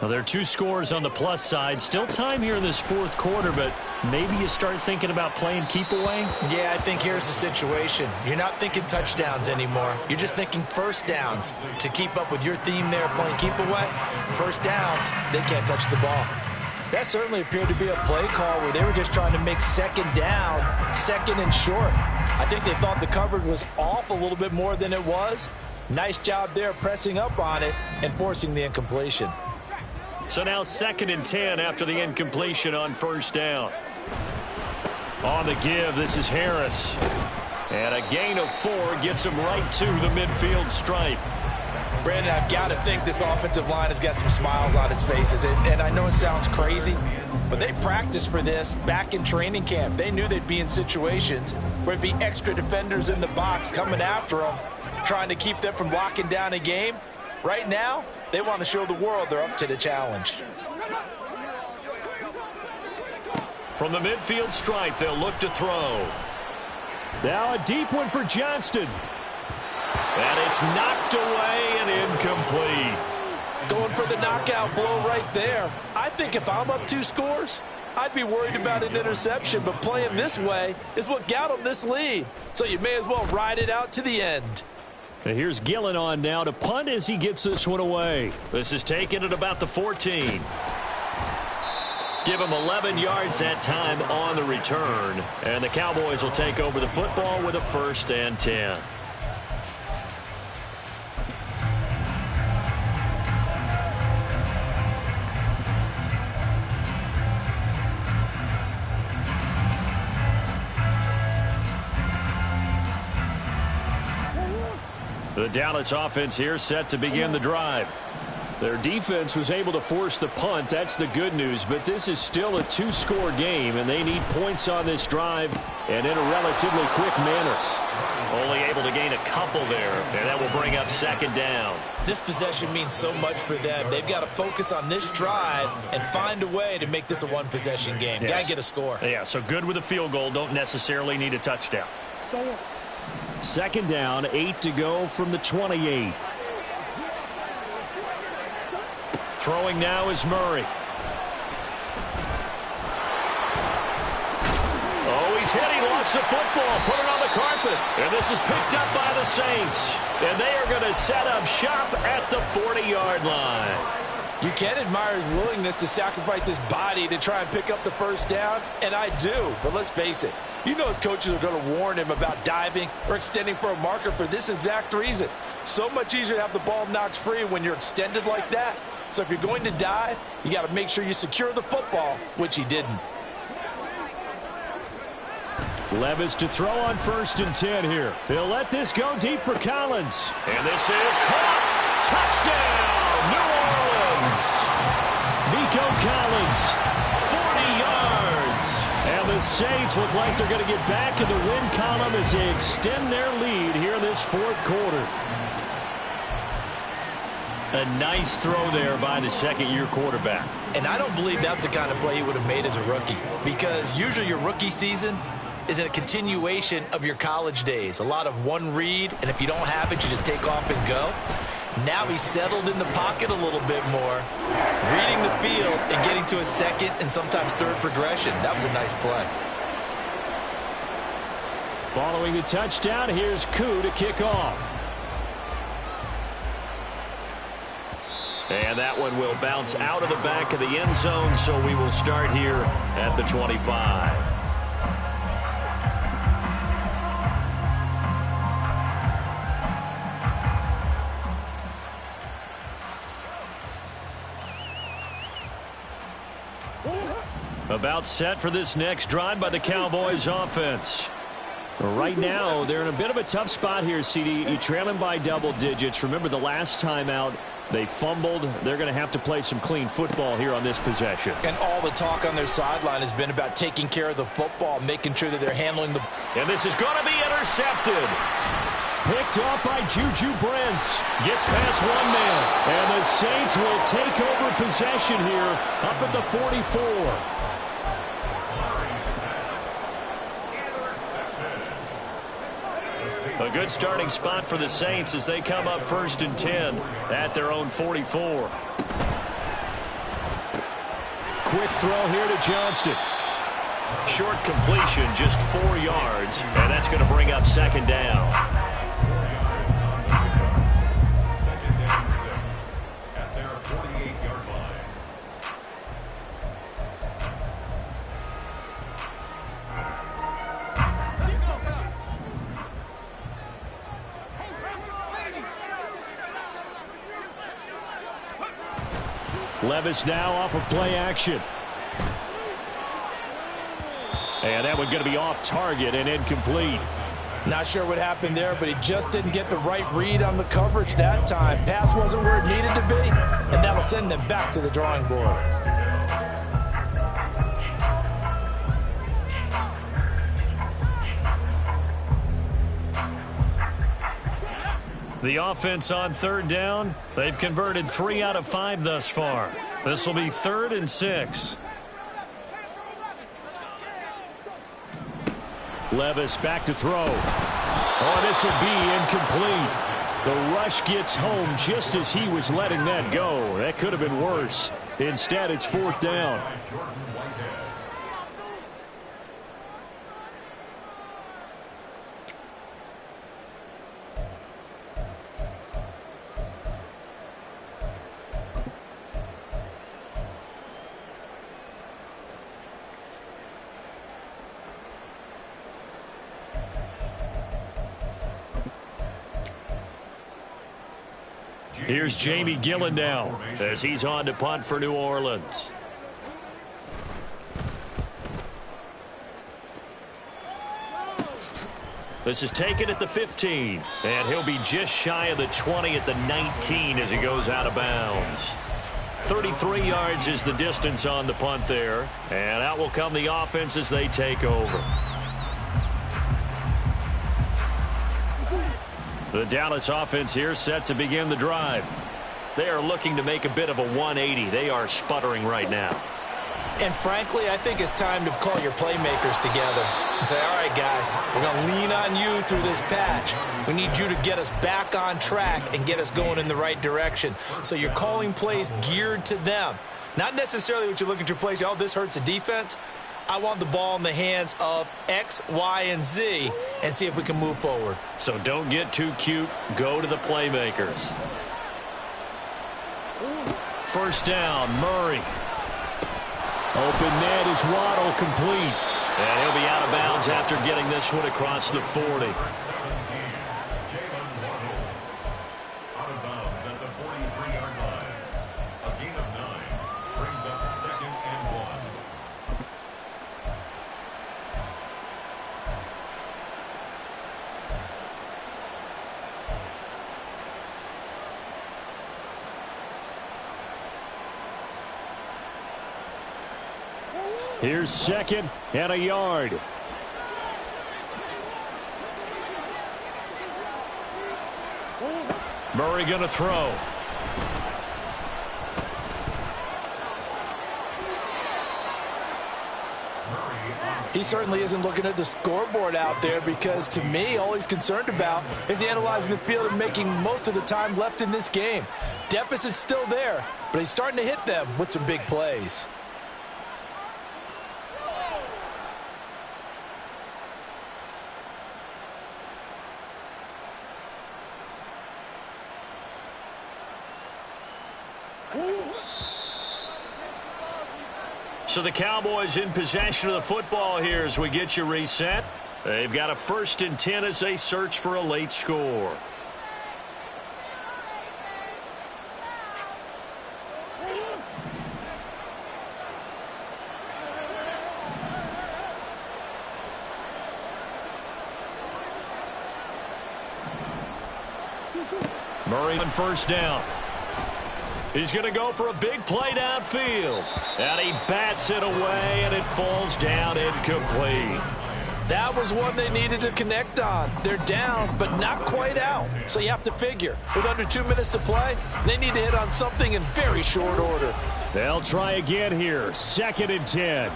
[SPEAKER 1] Now, there are 2 scores on the plus side. Still time here in this 4th quarter, but maybe you start thinking about playing keep away?
[SPEAKER 2] Yeah, I think here's the situation. You're not thinking touchdowns anymore. You're just thinking 1st downs. To keep up with your theme there, playing keep away, 1st downs, they can't touch the ball.
[SPEAKER 3] That certainly appeared to be a play call where they were just trying to make 2nd down, 2nd and short. I think they thought the coverage was off a little bit more than it was. Nice job there pressing up on it and forcing the incompletion.
[SPEAKER 1] So now 2nd and 10 after the incompletion on 1st down. On the give, this is Harris. And a gain of 4 gets him right to the midfield stripe.
[SPEAKER 2] Brandon, I've got to think this offensive line has got some smiles on its faces. And I know it sounds crazy, but they practiced for this back in training camp. They knew they'd be in situations where it'd be extra defenders in the box coming after them, trying to keep them from locking down a game. Right now, they want to show the world they're up to the challenge.
[SPEAKER 1] From the midfield stripe, they'll look to throw.
[SPEAKER 4] Now a deep one for Johnston.
[SPEAKER 1] And it's knocked away and incomplete.
[SPEAKER 3] Going for the knockout blow right there. I think if I'm up 2 scores, I'd be worried about an interception, but playing this way is what got them this lead. So you may as well ride it out to the end.
[SPEAKER 4] And here's Gillen on now to punt as he gets this one away.
[SPEAKER 1] This is taken at about the 14. Give him 11 yards that time on the return. And the Cowboys will take over the football with a 1st and 10. The Dallas offense here set to begin the drive.
[SPEAKER 4] Their defense was able to force the punt. That's the good news. But this is still a 2-score game, and they need points on this drive and in a relatively quick manner.
[SPEAKER 1] Only able to gain a couple there, and that will bring up 2nd down.
[SPEAKER 2] This possession means so much for them. They've got to focus on this drive and find a way to make this a 1-possession game.
[SPEAKER 1] Yes.
[SPEAKER 2] Got to get a score.
[SPEAKER 1] Yeah, so good with a field goal. Don't necessarily need a touchdown.
[SPEAKER 4] 2nd down, 8 to go from the 28.
[SPEAKER 1] Throwing now is Murray. Oh, he's hit. He lost the football. Put it on the carpet. And this is picked up by the Saints. And they are going to set up shop at the 40-yard line.
[SPEAKER 3] You can admire his willingness to sacrifice his body to try and pick up the first down, and I do. But let's face it, you know his coaches are going to warn him about diving or extending for a marker for this exact reason. So much easier to have the ball knocked free when you're extended like that. So if you're going to dive, you got to make sure you secure the football, which he didn't.
[SPEAKER 4] Levis to throw on 1st and 10 here. He'll let this go deep for Collins.
[SPEAKER 1] And this is caught. Touchdown, New Orleans.
[SPEAKER 4] Nico Collins,
[SPEAKER 1] 40 yards.
[SPEAKER 4] And the Saints look like they're going to get back in the win column as they extend their lead here in this 4th quarter. A nice throw there by the second-year quarterback.
[SPEAKER 2] And I don't believe that was the kind of play he would have made as a rookie, because usually your rookie season is a continuation of your college days. A lot of one read, and if you don't have it, you just take off and go. Now he's settled in the pocket a little bit more, reading the field and getting to a second and sometimes third progression. That was a nice play.
[SPEAKER 4] Following the touchdown, here's Koo to kick off.
[SPEAKER 1] And that one will bounce out of the back of the end zone, so we will start here at the 25. About set for this next drive by the Cowboys offense.
[SPEAKER 4] Right now, they're in a bit of a tough spot here, CD. You trail them by double digits. Remember the last time out, they fumbled. They're going to have to play some clean football here on this possession.
[SPEAKER 3] And all the talk on their sideline has been about taking care of the football, making sure that they're handling the...
[SPEAKER 1] And this is going to be intercepted.
[SPEAKER 4] Picked off by Juju Brents. Gets past one man. And the Saints will take over possession here up at the 44.
[SPEAKER 1] A good starting spot for the Saints as they come up 1st and 10 at their own 44.
[SPEAKER 4] Quick throw here to Johnston.
[SPEAKER 1] Short completion, just 4 yards, and that's going to bring up 2nd down.
[SPEAKER 4] Levis now off of play action. And that one going to be off target and incomplete.
[SPEAKER 3] Not sure what happened there, but he just didn't get the right read on the coverage that time. Pass wasn't where it needed to be, and that'll send them back to the drawing board.
[SPEAKER 1] The offense on 3rd down, they've converted 3 out of 5 thus far. This will be 3rd and 6.
[SPEAKER 4] Levis back to throw. Oh, this will be incomplete. The rush gets home just as he was letting that go. That could have been worse. Instead, it's 4th down. Here's Jamie Gillen now as he's on to punt for New Orleans. This is taken at the 15, and he'll be just shy of the 20 at the 19 as he goes out of bounds. 33 yards is the distance on the punt there, and out will come the offense as they take over. The Dallas offense here set to begin the drive. They are looking to make a bit of a 180. They are sputtering right now.
[SPEAKER 2] And frankly, I think it's time to call your playmakers together and say, all right, guys, we're going to lean on you through this patch. We need you to get us back on track and get us going in the right direction. So you're calling plays geared to them. Not necessarily what you look at your plays, oh, this hurts the defense. I want the ball in the hands of X, Y, and Z and see if we can move forward.
[SPEAKER 1] So don't get too cute. Go to the playmakers. First down, Murray.
[SPEAKER 4] Open net is Waddle, complete.
[SPEAKER 1] And he'll be out of bounds after getting this one across the 40.
[SPEAKER 4] Here's second and a yard.
[SPEAKER 1] Murray going to throw.
[SPEAKER 3] He certainly isn't looking at the scoreboard out there because, to me, all he's concerned about is analyzing the field and making most of the time left in this game. Deficit's still there, but he's starting to hit them with some big plays.
[SPEAKER 1] So the Cowboys in possession of the football here as we get you reset. They've got a 1st and 10 as they search for a late score. Murray on first down. He's going to go for a big play downfield. And he bats it away, and it falls down incomplete.
[SPEAKER 3] That was one they needed to connect on. They're down, but not quite out. So you have to figure, with under 2 minutes to play, they need to hit on something in very short order.
[SPEAKER 4] They'll try again here. 2nd and 10.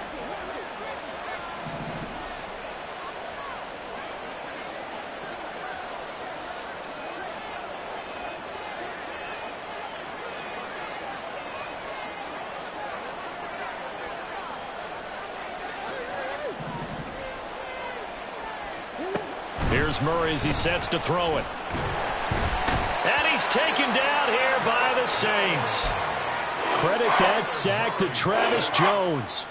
[SPEAKER 1] Here's Murray as he sets to throw it. And he's taken down here by the Saints.
[SPEAKER 4] Credit that sack to Travis Jones.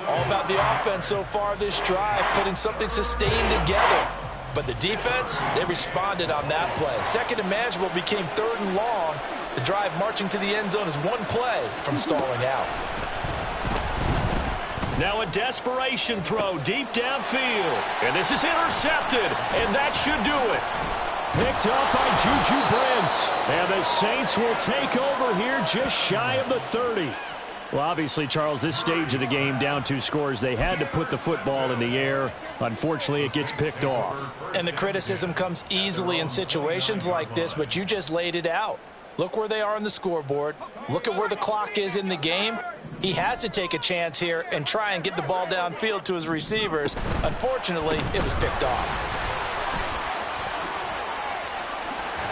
[SPEAKER 3] All about the offense so far this drive, putting something sustained together. But the defense, they responded on that play. 2nd and manageable became 3rd and long. The drive marching to the end zone is one play from stalling out.
[SPEAKER 1] Now a desperation throw deep downfield. And this is intercepted. And that should do it.
[SPEAKER 4] Picked up by Juju Brents. And the Saints will take over here just shy of the 30. Well, obviously, Charles, this stage of the game, down 2 scores, they had to put the football in the air. Unfortunately, it gets picked off.
[SPEAKER 3] And the criticism comes easily in situations like this, but you just laid it out. Look where they are on the scoreboard. Look at where the clock is in the game. He has to take a chance here and try and get the ball downfield to his receivers. Unfortunately, it was picked off.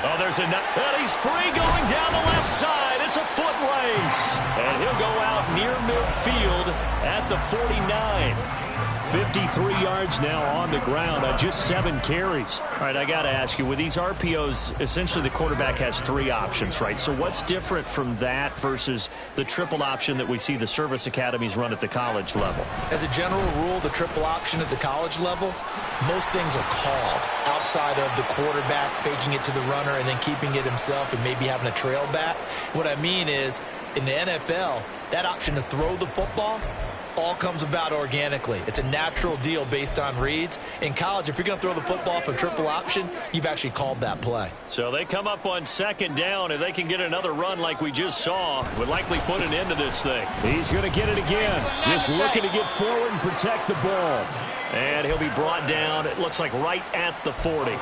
[SPEAKER 1] Oh, there's a... And he's free going down the left side. It's a foot race. And he'll go out near midfield at the 49.
[SPEAKER 4] 53 yards now on the ground on just 7 carries.
[SPEAKER 1] All right, I got to ask you, with these RPOs, essentially the quarterback has 3 options, right? So what's different from that versus the triple option that we see the service academies run at the college level?
[SPEAKER 2] As a general rule, the triple option at the college level, most things are called outside of the quarterback faking it to the runner and then keeping it himself and maybe having a trail back. What I mean is, in the NFL, that option to throw the football all comes about organically. It's a natural deal based on reads. In college, if you're going to throw the football for triple option, you've actually called that play.
[SPEAKER 1] So they come up on 2nd down. If they can get another run like we just saw, would likely put an end to this thing.
[SPEAKER 4] He's going to get it again. Just looking to get forward and protect the ball.
[SPEAKER 1] And he'll be brought down, it looks like right at the 40.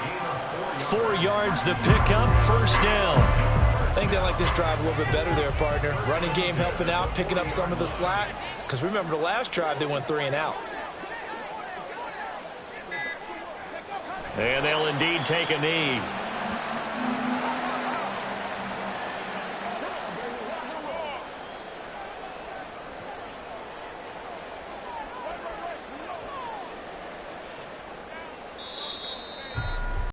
[SPEAKER 1] 4 yards the pickup, 1st down.
[SPEAKER 2] I think they like this drive a little bit better there, partner. Running game helping out, picking up some of the slack. Because remember, the last drive, they went 3 and out.
[SPEAKER 1] And they'll indeed take a knee.